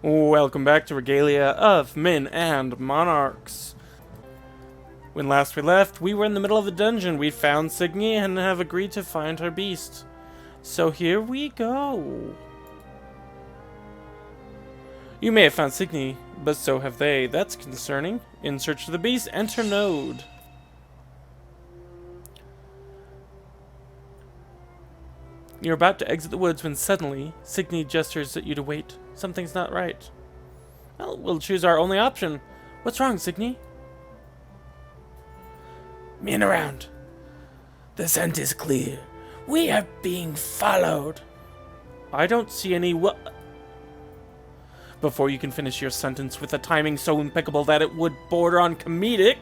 Welcome back to Regalia of Men and Monarchs. When last we left, we were in the middle of the dungeon. We found Signy and have agreed to find her beast. So here we go. You may have found Signy, but so have they. That's concerning. In search of the beast, enter node. You're about to exit the woods when suddenly, Signy gestures at you to wait. Something's not right. Well, we'll choose our only option. What's wrong, Signy? Men around. The scent is clear. We are being followed. I don't see any Before you can finish your sentence with a timing so impeccable that it would border on comedic,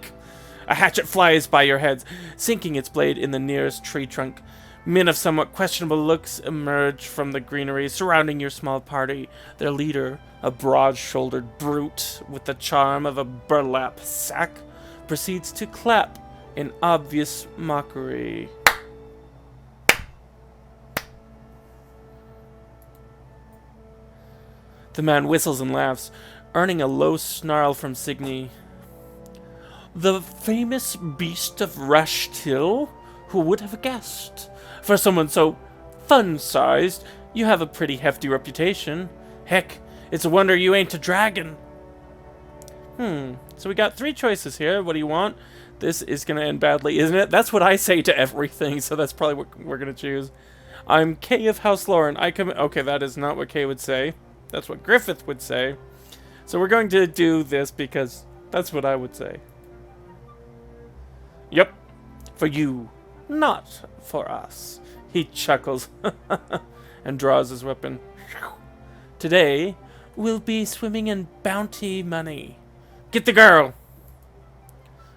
a hatchet flies by your heads, sinking its blade in the nearest tree trunk. Men of somewhat questionable looks emerge from the greenery surrounding your small party. Their leader, a broad-shouldered brute with the charm of a burlap sack, proceeds to clap in obvious mockery. The man whistles and laughs, earning a low snarl from Signy. The famous beast of Rashtil? Who would have guessed? For someone so fun-sized, you have a pretty hefty reputation. Heck, it's a wonder you ain't a dragon. So we got 3 choices here. What do you want? This is going to end badly, isn't it? That's what I say to everything, so that's probably what we're going to choose. I'm Kay of House Lauren. Okay, that is not what Kay would say. That's what Griffith would say. So we're going to do this because that's what I would say. Yep. For you. Not for us. He chuckles and draws his weapon. Today, we'll be swimming in bounty money. Get the girl!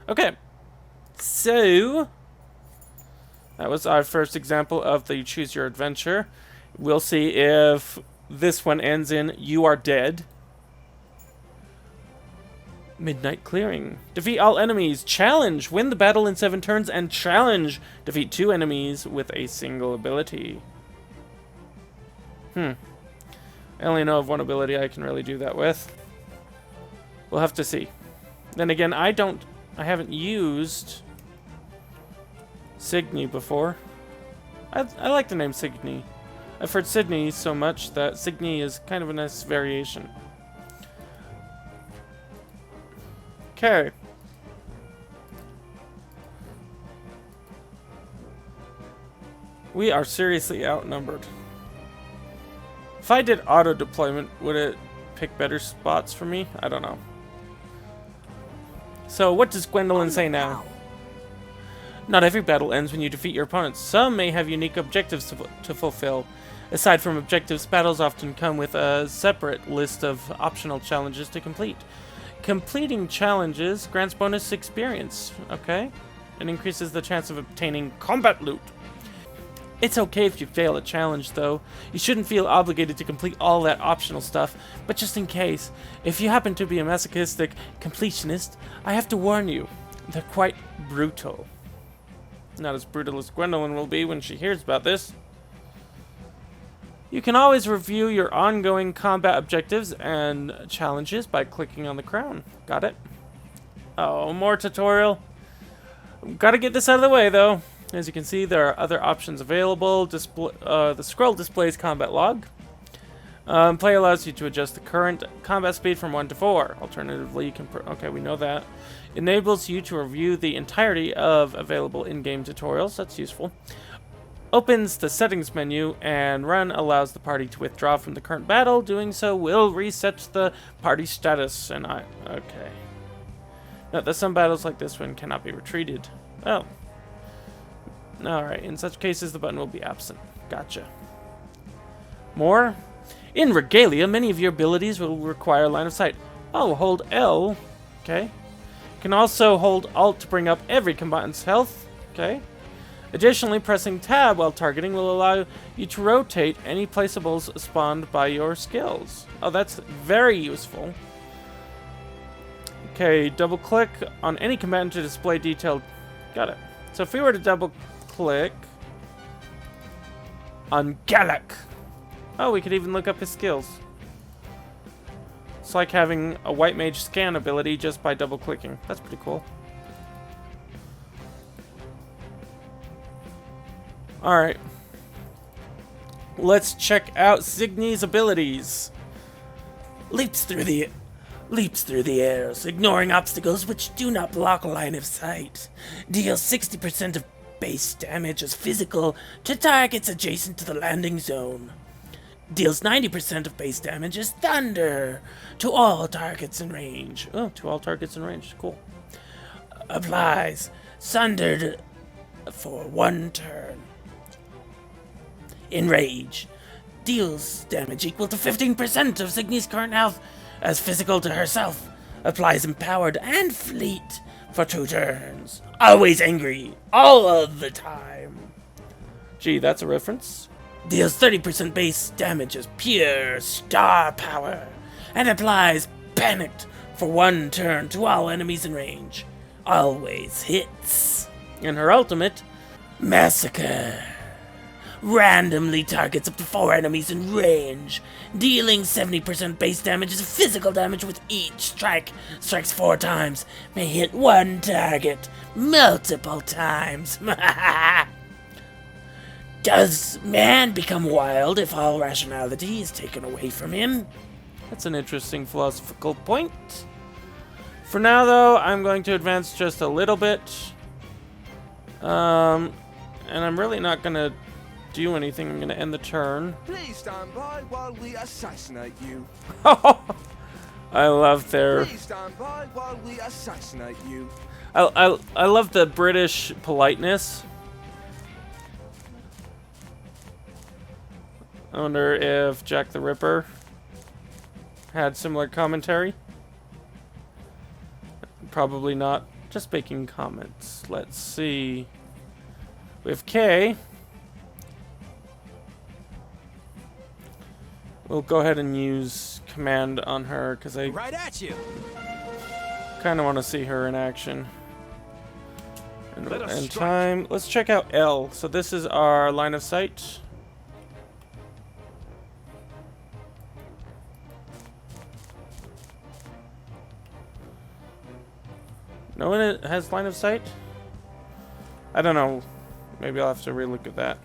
Okay. So, that was our first example of the Choose Your Adventure. We'll see if this one ends in You Are Dead. Midnight Clearing. Defeat all enemies. Challenge. Win the battle in 7 turns and challenge. Defeat 2 enemies with a single ability. I only know of 1 ability I can really do that with. We'll have to see. Then again, I haven't used Signy before. I like the name Signy. I've heard Sydney so much that Signy is kind of a nice variation. Okay. We are seriously outnumbered. If I did auto deployment, would it pick better spots for me? I don't know. So what does Gwendolyn say now? Not every battle ends when you defeat your opponents. Some may have unique objectives to fulfill. Aside from objectives, battles often come with a separate list of optional challenges to complete. Completing challenges grants bonus experience, okay? And increases the chance of obtaining combat loot. It's okay if you fail a challenge, though. You shouldn't feel obligated to complete all that optional stuff, but just in case, if you happen to be a masochistic completionist, I have to warn you, they're quite brutal. Not as brutal as Gwendolyn will be when she hears about this. You can always review your ongoing combat objectives and challenges by clicking on the crown. Got it? Oh, more tutorial. Gotta get this out of the way, though. As you can see, there are other options available. The scroll displays combat log. Play allows you to adjust the current combat speed from 1 to 4. Alternatively, you can... Okay, we know that. Enables you to review the entirety of available in-game tutorials. That's useful. Opens the settings menu, and run allows the party to withdraw from the current battle. Doing so will reset the party status. And okay. Note that some battles like this one cannot be retreated. Oh. Alright, in such cases the button will be absent. Gotcha. More? In Regalia, many of your abilities will require line of sight. Oh, hold L. Okay. You can also hold Alt to bring up every combatant's health. Okay. Additionally, pressing Tab while targeting will allow you to rotate any placeables spawned by your skills. Oh, that's very useful. Okay, double click on any combatant to display detailed... Got it. So if we were to double click on Galak. Oh, we could even look up his skills. It's like having a white mage scan ability just by double clicking. That's pretty cool. Alright. Let's check out Signy's abilities. Leaps through the airs, ignoring obstacles which do not block line of sight. Deals 60% of base damage as physical to targets adjacent to the landing zone. Deals 90% of base damage as thunder to all targets in range. Oh, to all targets in range. Cool. Applies sundered for 1 turn. Enrage. Deals damage equal to 15% of Signy's current health as physical to herself. Applies empowered and fleet for 2 turns. Always angry. All of the time. Gee, that's a reference. Deals 30% base damage as pure star power. And applies panicked for 1 turn to all enemies in range. Always hits. And her ultimate, Massacre. Randomly targets up to 4 enemies in range, dealing 70% base damage as physical damage with each strike. Strikes 4 times, may hit 1 target multiple times. Does man become wild if all rationality is taken away from him? that's an interesting philosophical point. For now, though, I'm going to advance just a little bit. And I'm really not going to do anything. I'm going to end the turn. Please stand by while we assassinate you. I love their... Please stand by while we assassinate you. I love the British politeness. I wonder if Jack the Ripper had similar commentary. Probably not. Just making comments. Let's see. We have Kay. We'll go ahead and use command on her because I Right at you. kind of want to see her in action. And Let us in strike. time, let's check out L. So this is our line of sight. No one has line of sight? I don't know. Maybe I'll have to relook at that.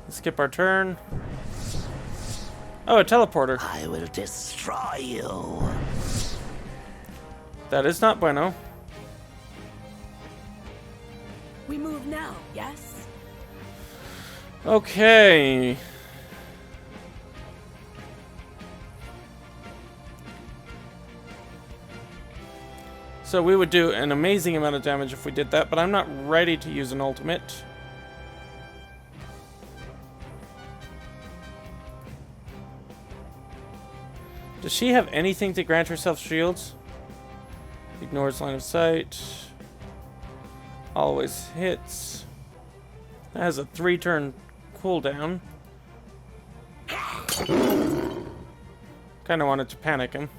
Skip our turn. Oh, a teleporter. I will destroy you. That is not bueno. We move now, yes? Okay. So we would do an amazing amount of damage if we did that, but I'm not ready to use an ultimate. Does she have anything to grant herself shields? Ignores line of sight. Always hits. That has a 3-turn cooldown. Kinda wanted to panic him.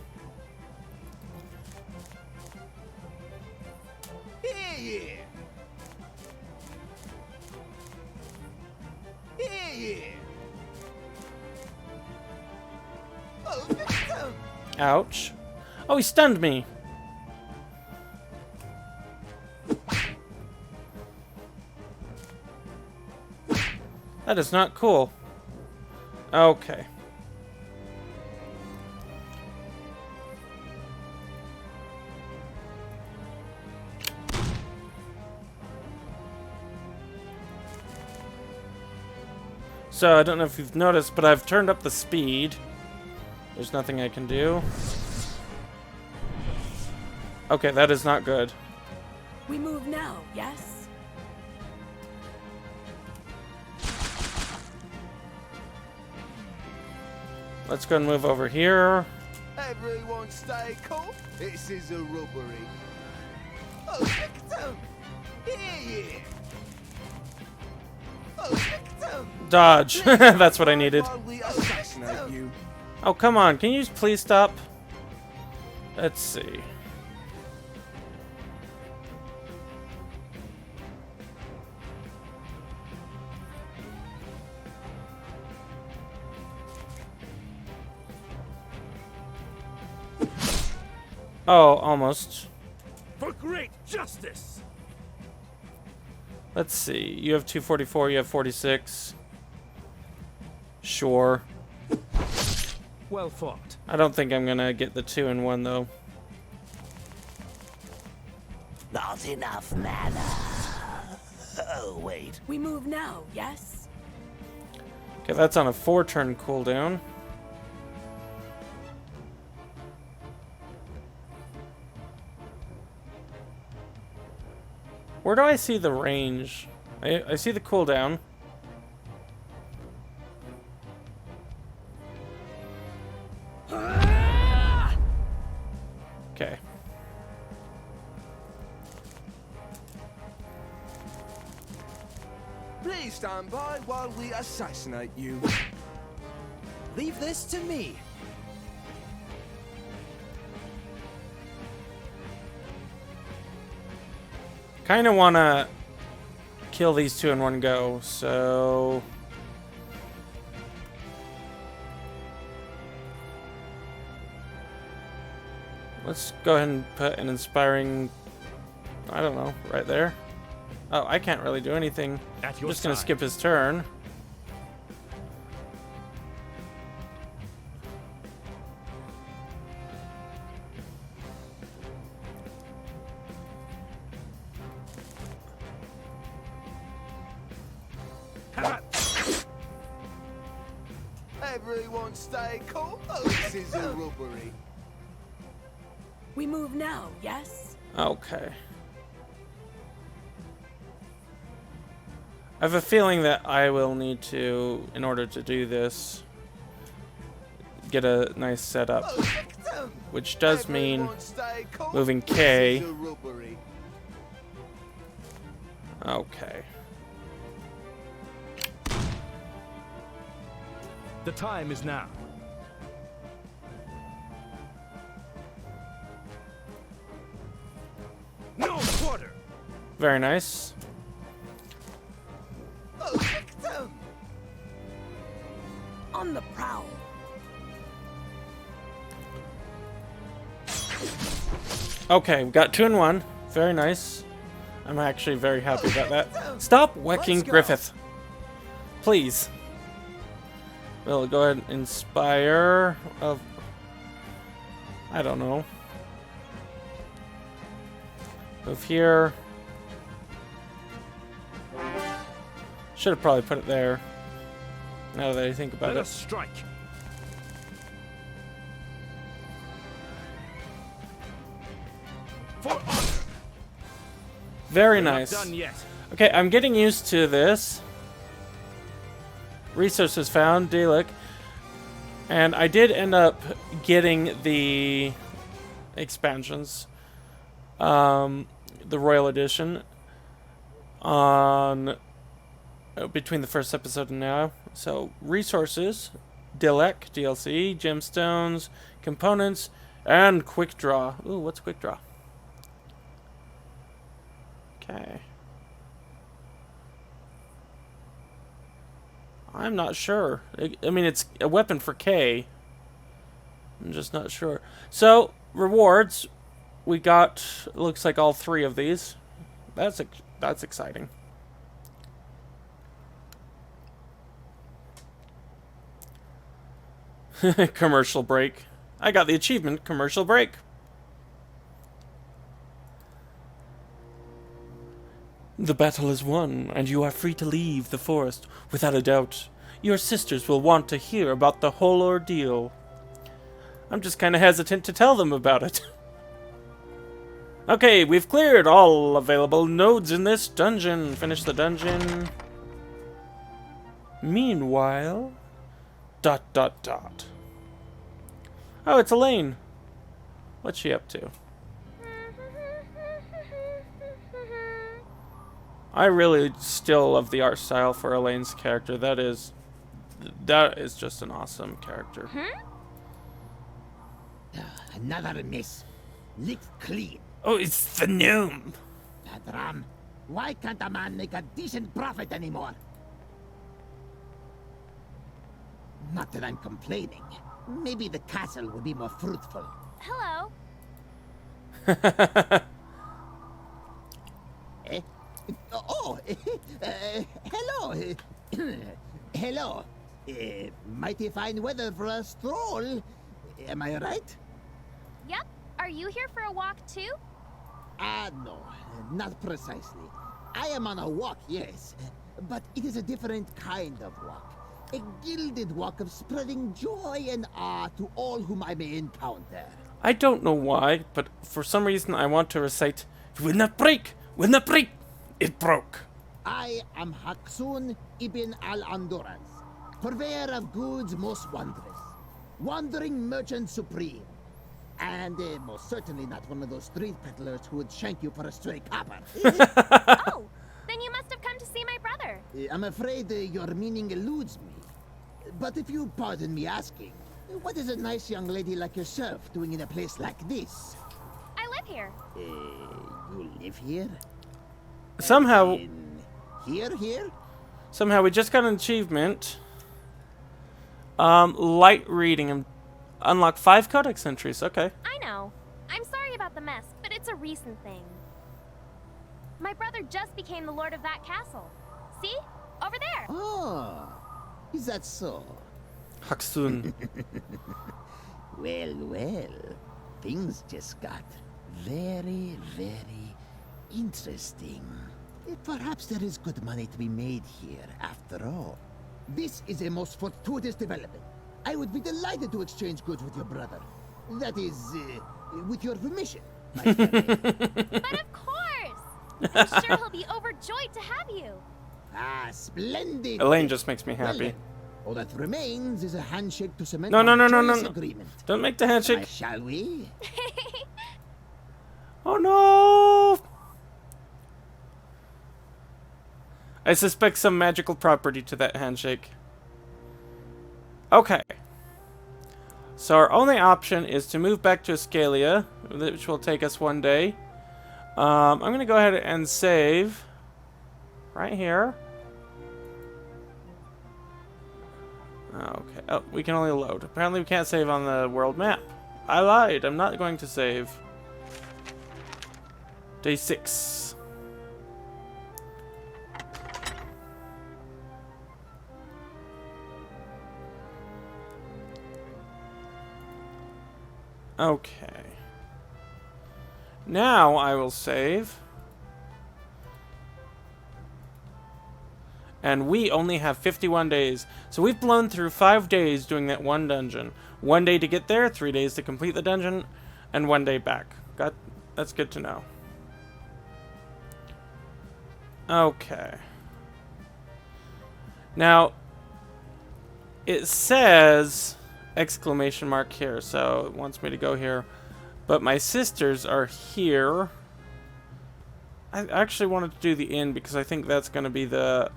Ouch. Oh, he stunned me. That is not cool. Okay. So, I don't know if you've noticed, but I've turned up the speed. There's nothing I can do. Okay, that is not good. We move now, yes? Let's go and move over here. Everyone stay cool. This is a robbery. Oh, victim! Here! Oh, victim! Dodge. That's what I needed. While we assassinate you. Oh, come on. Can you please stop? Let's see. Oh, almost. For great justice. Let's see. You have 244, you have 46. Sure. Well fought. I don't think I'm gonna get the 2-in-1 though. Not enough mana. Oh, wait. We move now, yes? Okay, that's on a 4-turn cooldown. Where do I see the range? I see the cooldown. Okay. Please stand by while we assassinate you. Leave this to me. Kind of want to kill these two in one go, so... Let's go ahead and put an inspiring... I don't know, right there. Oh, I can't really do anything. At I'm your just going to side. skip his turn. Everyone stay cool. Oh, this is a robbery. We move now, yes? Okay. I have a feeling that I will need to, in order to do this, get a nice setup, Oh, victim. which does mean Everyone stay cool. moving This K. is a robbery. Okay. The time is now. No quarter. Very nice. Oh, victim. On the prowl. Okay, we got 2 in 1. Very nice. I'm actually very happy about that. Stop whacking Let's go. Griffith. Please. We'll go ahead and inspire of... I don't know. Move here. Should have probably put it there. Now that I think about Let it. us strike. For honor. Very We're not nice. done yet. Okay, I'm getting used to this. Resources found, Dalek. And I did end up getting the expansions. The Royal Edition. On... between the first episode and now. So, resources. Dalek, DLC, gemstones, components, and quick draw. Ooh, what's quick draw? Okay. I'm not sure. I mean, it's a weapon for K. I'm just not sure. So, rewards. We got, looks like all 3 of these. That's exciting. Commercial break. I got the achievement, commercial break. The battle is won, and you are free to leave the forest. Without a doubt, your sisters will want to hear about the whole ordeal. I'm just kind of hesitant to tell them about it. Okay, we've cleared all available nodes in this dungeon. Finish the dungeon. Meanwhile... ... Oh, it's Elaine. What's she up to? I really still love the art style for Elaine's character. That is just an awesome character. Another miss. Licked clean. Oh, it's the gnome. Padram, why can't a man make a decent profit anymore? Not that I'm complaining. Maybe the castle would be more fruitful. Hello. Eh? Oh, hello. Hello. Mighty fine weather for a stroll. Am I right? Yep. Are you here for a walk too? No, not precisely. I am on a walk, yes, but it is a different kind of walk. A gilded walk of spreading joy and awe to all whom I may encounter. I don't know why, but for some reason I want to recite, "Will not break! Will not break!" It broke. I am Haksun ibn al-Andoraz, purveyor of goods most wondrous, wandering merchant supreme, and most certainly not one of those street peddlers who would shank you for a stray copper. Oh, then you must have come to see my brother. I'm afraid your meaning eludes me. But if you pardon me asking, what is a nice young lady like yourself doing in a place like this? I live here. You live here? Somehow, Here? somehow we just got an achievement. Light reading and unlock 5 codex entries. Okay. I know. I'm sorry about the mess, but it's a recent thing. My brother just became the lord of that castle. See? Over there. Oh, is that so? Haksun. Well, things just got very, very interesting. Perhaps there is good money to be made here, after all. This is a most fortuitous development. I would be delighted to exchange goods with your brother. That is, with your permission, my friend. But of course! I'm sure he'll be overjoyed to have you. Ah, splendid. Elaine just makes me Well happy. then, all that remains is a handshake to cement No, no, our no, no, no, joyous no. agreement. Don't make the handshake. Shall we? Oh no! I suspect some magical property to that handshake. Okay. So our only option is to move back to Regalia, which will take us one day. I'm going to go ahead and save right here. Okay. Oh, we can only load. Apparently we can't save on the world map. I lied. I'm not going to save. Day 6. Okay. Now I will save. And we only have 51 days. So we've blown through 5 days doing that one dungeon. 1 day to get there, 3 days to complete the dungeon, and 1 day back. That's good to know. Okay. Now, it says exclamation mark here, so it wants me to go here. But my sisters are here. I actually wanted to do the inn because I think that's going to be the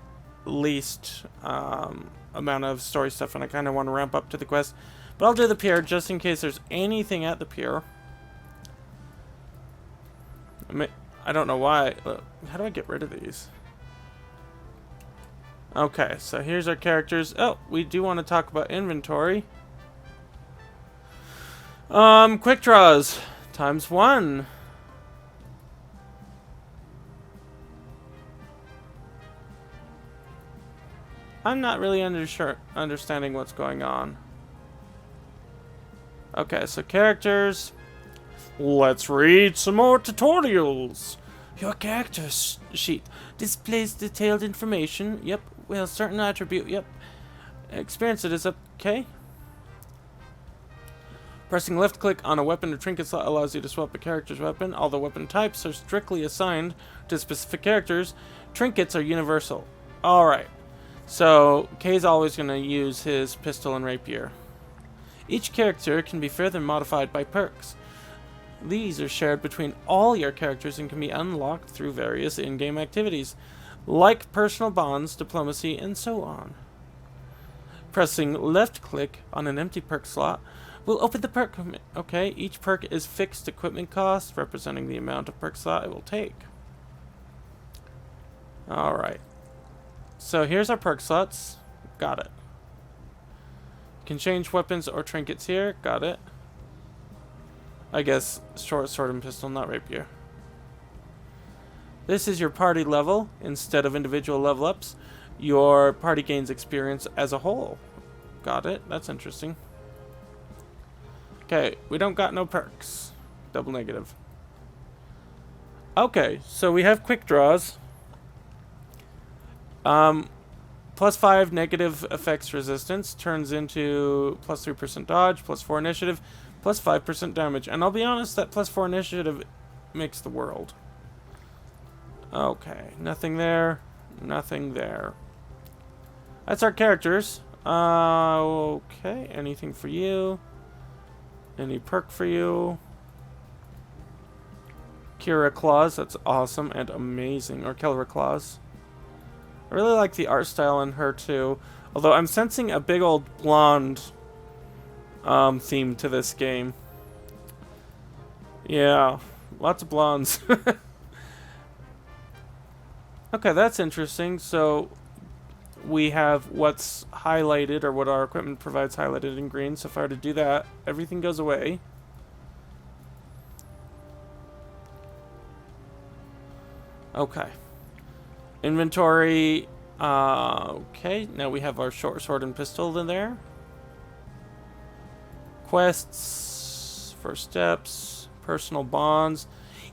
least amount of story stuff, and I kind of want to ramp up to the quest. But I'll do the pier just in case there's anything at the pier. I don't know why. How do I get rid of these? Okay, so here's our characters. Oh, we do want to talk about inventory. Quick draws ×1. I'm not really understanding what's going on. Okay, so characters. Let's read some more tutorials. Your character sheet displays detailed information. Yep. Well, certain attribute. Yep. Experience it is okay. Pressing left click on a weapon or trinket slot allows you to swap a character's weapon. All the weapon types are strictly assigned to specific characters. Trinkets are universal. Alright. So, Kay's always going to use his pistol and rapier. Each character can be further modified by perks. These are shared between all your characters and can be unlocked through various in-game activities, like personal bonds, diplomacy, and so on. Pressing left click on an empty perk slot will open the perk. Okay, each perk is fixed equipment cost, representing the amount of perk slot it will take. Alright. So here's our perk slots. Got it. Can change weapons or trinkets here. Got it. I guess short sword and pistol, not rapier. This is your party level. Instead of individual level ups, your party gains experience as a whole. Got it. That's interesting. Okay, we don't got no perks. Double negative. Okay, so we have quick draws. +5 negative effects resistance turns into +3% dodge, +4 initiative, +5% damage. And I'll be honest, that +4 initiative makes the world. Okay, nothing there, nothing there. That's our characters. Okay, anything for you? Any perk for you? Kira Claws, that's awesome and amazing. Or Kelra Claws. I really like the art style in her too. Although I'm sensing a big old blonde theme to this game. Yeah, lots of blondes. Okay, that's interesting. So we have what's highlighted, or what our equipment provides highlighted in green. So if I were to do that, everything goes away. Okay. Inventory. Okay, now we have our short sword and pistol in there. Quests, first steps, personal bonds.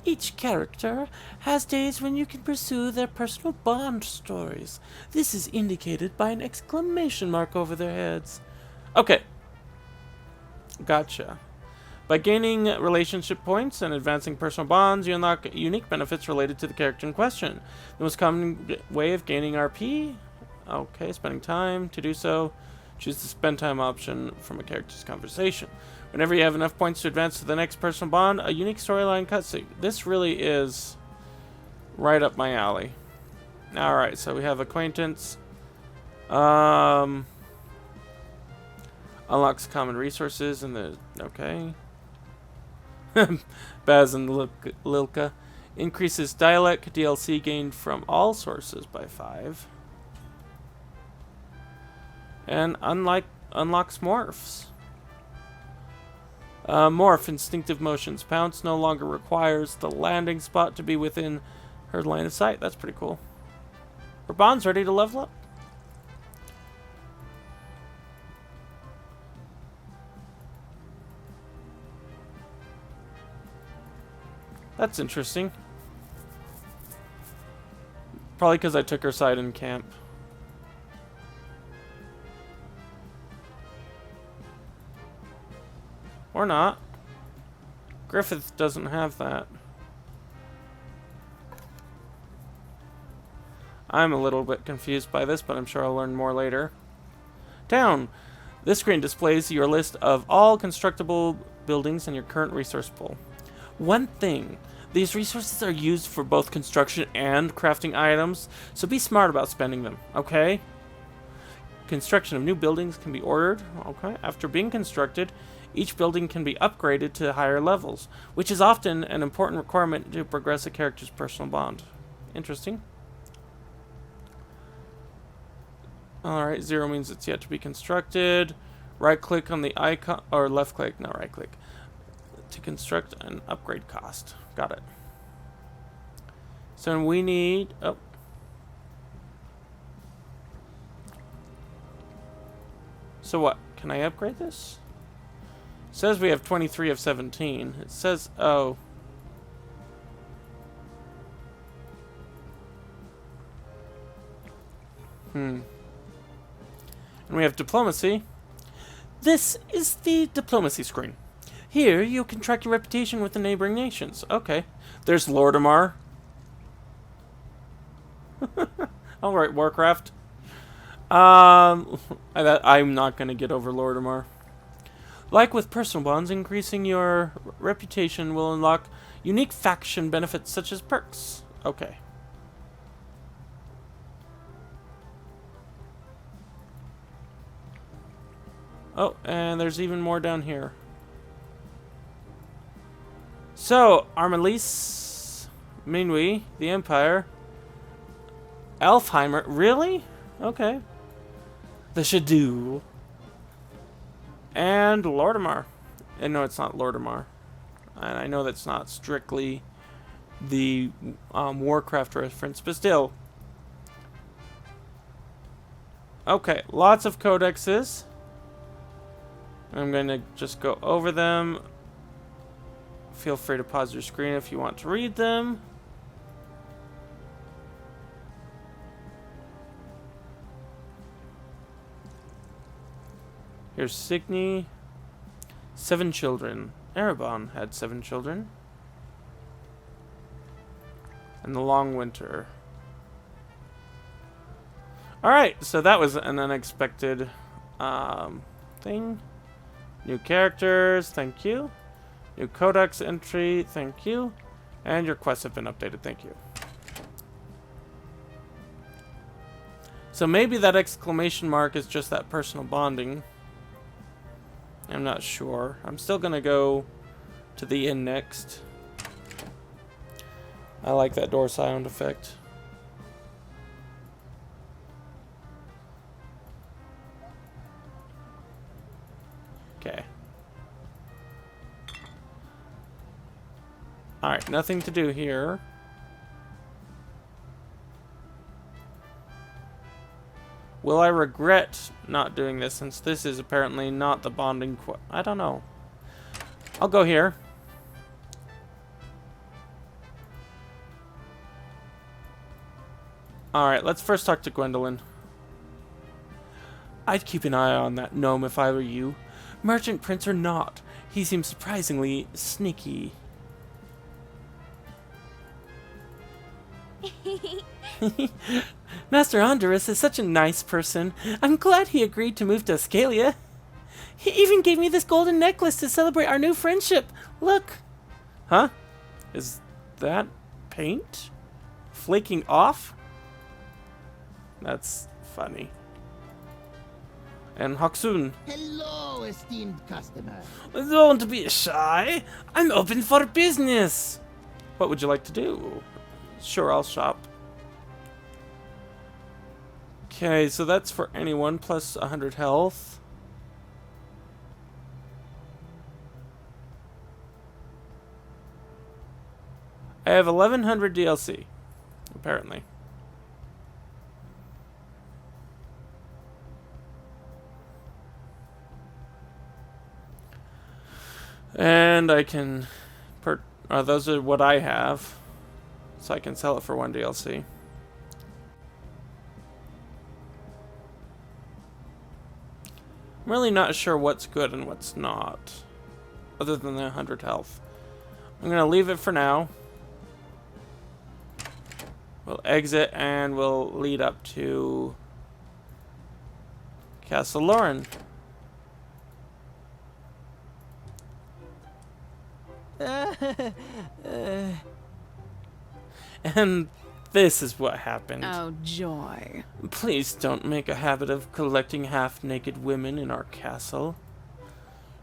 Each character has days when you can pursue their personal bond stories. This is indicated by an exclamation mark over their heads. Okay. Gotcha. By gaining relationship points and advancing personal bonds, you unlock unique benefits related to the character in question. The most common way of gaining RP? Okay, spending time. To do so, choose the spend time option from a character's conversation. Whenever you have enough points to advance to the next personal bond, a unique storyline cutscene. This really is right up my alley. Alright, so we have acquaintance. Unlocks common resources in the... Okay. Baz and Lilka. Increases dialect DLC gained from all sources by 5. And unlocks morphs. Morph, instinctive motions. Pounce no longer requires the landing spot to be within her line of sight. That's pretty cool. Are bonds ready to level up? That's interesting. Probably because I took her side in camp. Or not. Griffith doesn't have that. I'm a little bit confused by this, but I'm sure I'll learn more later. Town. This screen displays your list of all constructible buildings in your current resource pool. One thing. These resources are used for both construction and crafting items, so be smart about spending them, okay? Construction of new buildings can be ordered, okay? After being constructed, each building can be upgraded to higher levels, which is often an important requirement to progress a character's personal bond. Interesting. Alright, 0 means it's yet to be constructed. Right click on the icon, or left click, not right click, to construct an upgrade cost. Got it. So we need... Oh. So what? Can I upgrade this? It says we have 23 of 17. It says... Oh. And we have diplomacy. This is the diplomacy screen. Here, you can track your reputation with the neighboring nations. Okay. There's Lordamer. Alright, Warcraft. I'm not going to get over Lordamer. Like with personal bonds, increasing your reputation will unlock unique faction benefits such as perks. Okay. Oh, and there's even more down here. So, Armalise, Minwi, the Empire, Alfheimer, really? Okay. The Shadoo, and Lordamer. And no, it's not Lordamer. And I know that's not strictly the Warcraft reference, but still. Okay, lots of codexes. I'm going to just go over them. Feel free to pause your screen if you want to read them. Here's Signy. 7 children. Erebon had 7 children. And the long winter. Alright, so that was an unexpected thing. New characters, thank you. New codex entry, thank you. And your quests have been updated, thank you. So maybe that exclamation mark is just that personal bonding. I'm not sure. I'm still gonna go to the inn next. I like that door sound effect. Okay. Alright, nothing to do here. Will I regret not doing this since this is apparently not the bonding I don't know. I'll go here. Alright, let's first talk to Gwendolyn. I'd keep an eye on that gnome if I were you. Merchant prince or not, he seems surprisingly sneaky. Master Honduras is such a nice person. I'm glad he agreed to move to Ascalia. He even gave me this golden necklace to celebrate our new friendship. Look. Huh? Is that paint flaking off? That's funny. And Haksun. Hello, esteemed customer. Don't be shy. I'm open for business. What would you like to do? Sure, I'll shop. Okay, so that's for anyone, plus 100 health. I have 1100 DLC, apparently. And I can those are what I have, so I can sell it for 1 DLC. I'm really not sure what's good and what's not, other than the 100 health. I'm gonna leave it for now. We'll exit and we'll lead up to Castle Lauren. And this is what happened. Oh, joy. Please don't make a habit of collecting half-naked women in our castle.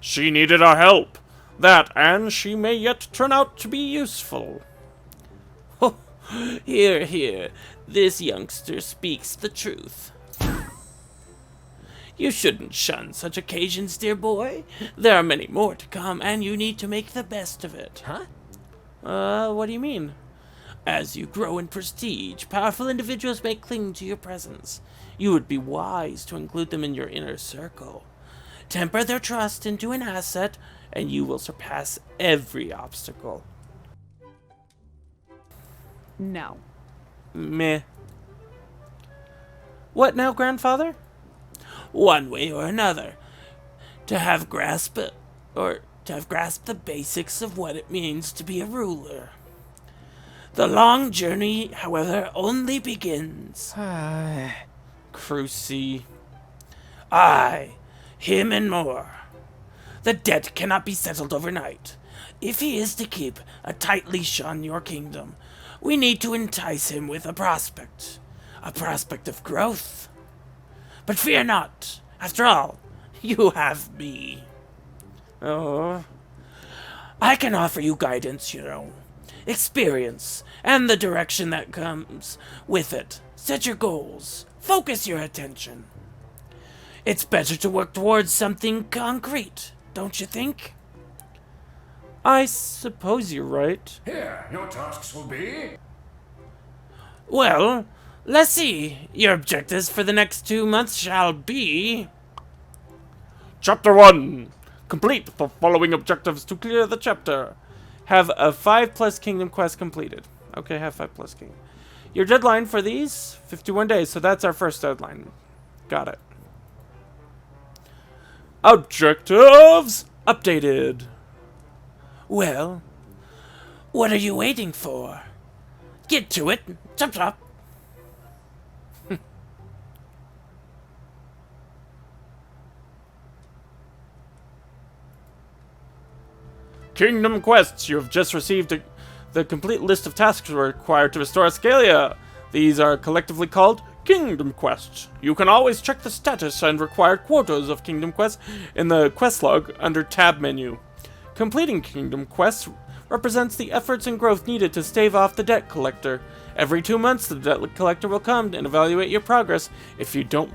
She needed our help. That, and she may yet turn out to be useful. Oh, here. This youngster speaks the truth. You shouldn't shun such occasions, dear boy. There are many more to come, and you need to make the best of it. Huh? What do you mean? As you grow in prestige, powerful individuals may cling to your presence. You would be wise to include them in your inner circle. Temper their trust into an asset, and you will surpass every obstacle. No. Meh. What now, grandfather? One way or another. To have grasped the basics of what it means to be a ruler. The long journey, however, only begins. Cruci. Aye, him and more. The debt cannot be settled overnight. If he is to keep a tight leash on your kingdom, we need to entice him with a prospect of growth. But fear not. After all, you have me. Oh, I can offer you guidance, you know. Experience, and the direction that comes with it. Set your goals. Focus your attention. It's better to work towards something concrete, don't you think? I suppose you're right. Here, your tasks will be... Well, let's see. Your objectives for the next 2 months shall be... Chapter 1. Complete the following objectives to clear the chapter. Have a 5+ kingdom quest completed. Okay, have 5+ kingdom. Your deadline for these? 51 days, so that's our first deadline. Got it. Objectives updated. Well, what are you waiting for? Get to it. Chop chop. Kingdom quests. You have just received the complete list of tasks required to restore Regalia. These are collectively called Kingdom Quests. You can always check the status and required quotas of Kingdom Quests in the quest log under Tab menu. Completing Kingdom Quests represents the efforts and growth needed to stave off the debt collector. Every 2 months, the debt collector will come and evaluate your progress. If you don't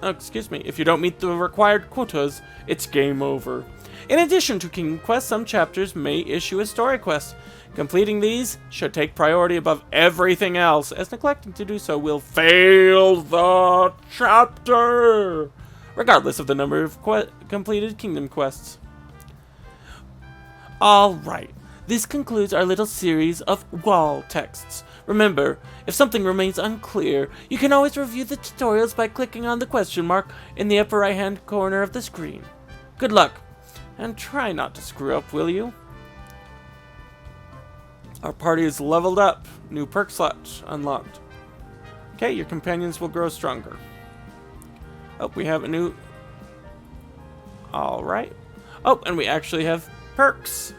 meet the required quotas, it's game over. In addition to Kingdom Quests, some chapters may issue a story quest. Completing these should take priority above everything else, as neglecting to do so will fail the chapter, regardless of the number of completed Kingdom Quests. Alright, this concludes our little series of wall texts. Remember, if something remains unclear, you can always review the tutorials by clicking on the question mark in the upper right hand corner of the screen. Good luck, and try not to screw up, will you? Our party is leveled up. New perk slot unlocked. Okay, your companions will grow stronger. Oh, we have a new... Alright. Oh, and we actually have perks.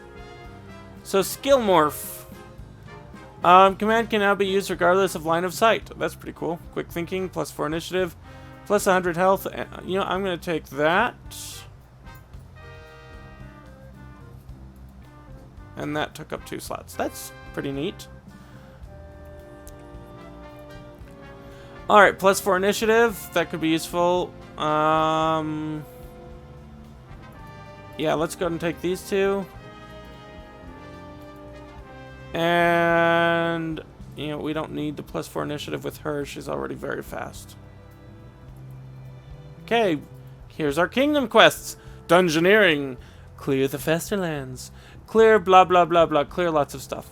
So, skill morph. Command can now be used regardless of line of sight. That's pretty cool. Quick thinking, +4 initiative, +100 health. You know, I'm going to take that. And that took up 2 slots. That's pretty neat. Alright, +4 initiative. That could be useful. Yeah, let's go ahead and take these 2. And, you know, we don't need the +4 initiative with her. She's already very fast. Okay, here's our kingdom quests. Dungeoneering. Clear the Festerlands. Clear blah blah blah blah. Clear lots of stuff.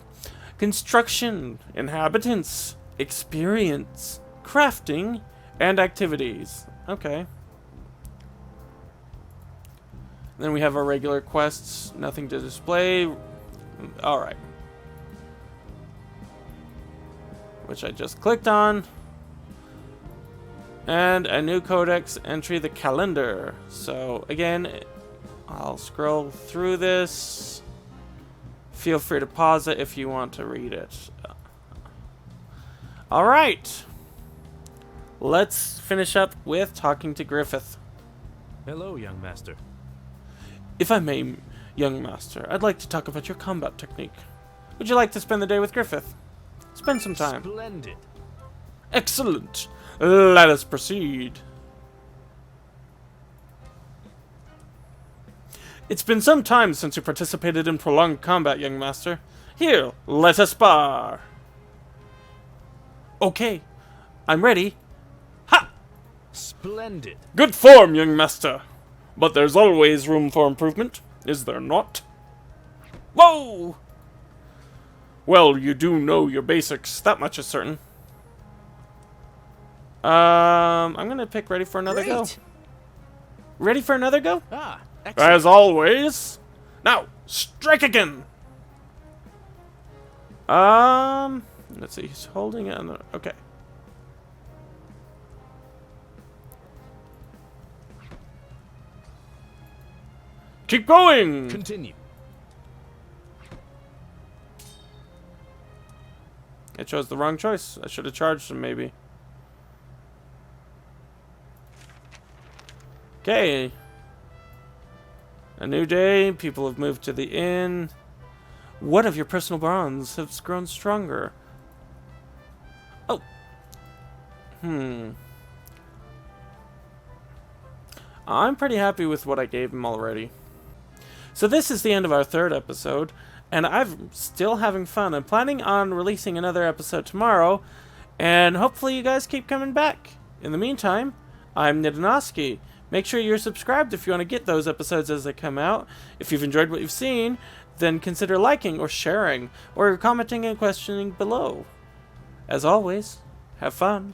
Construction, inhabitants, experience, crafting, and activities. Okay. Then we have our regular quests. Nothing to display. Alright. Which I just clicked on. And a new codex entry, the calendar. So again, I'll scroll through this. Feel free to pause it if you want to read it. Alright. Let's finish up with talking to Griffith. Hello, young master. If I may, young master, I'd like to talk about your combat technique. Would you like to spend the day with Griffith? Spend some time. Splendid. Excellent. Let us proceed. It's been some time since you participated in prolonged combat, young master. Here, let us spar. Okay, I'm ready. Ha! Splendid. Good form, young master. But there's always room for improvement, is there not? Whoa! Well, you do know your basics, that much is certain. I'm gonna pick ready for another go. Ready for another go? Ah, excellent. As always. Now, strike again. Let's see. He's holding it. Okay. Keep going. Continue. I chose the wrong choice. I should have charged him, maybe. Okay. A new day. People have moved to the inn. What of your personal bonds has grown stronger? Oh. I'm pretty happy with what I gave him already. So this is the end of our 3rd episode, and I'm still having fun. I'm planning on releasing another episode tomorrow, and hopefully you guys keep coming back. In the meantime, I'm Ndonosci. Make sure you're subscribed if you want to get those episodes as they come out. If you've enjoyed what you've seen, then consider liking or sharing, or commenting and questioning below. As always, have fun.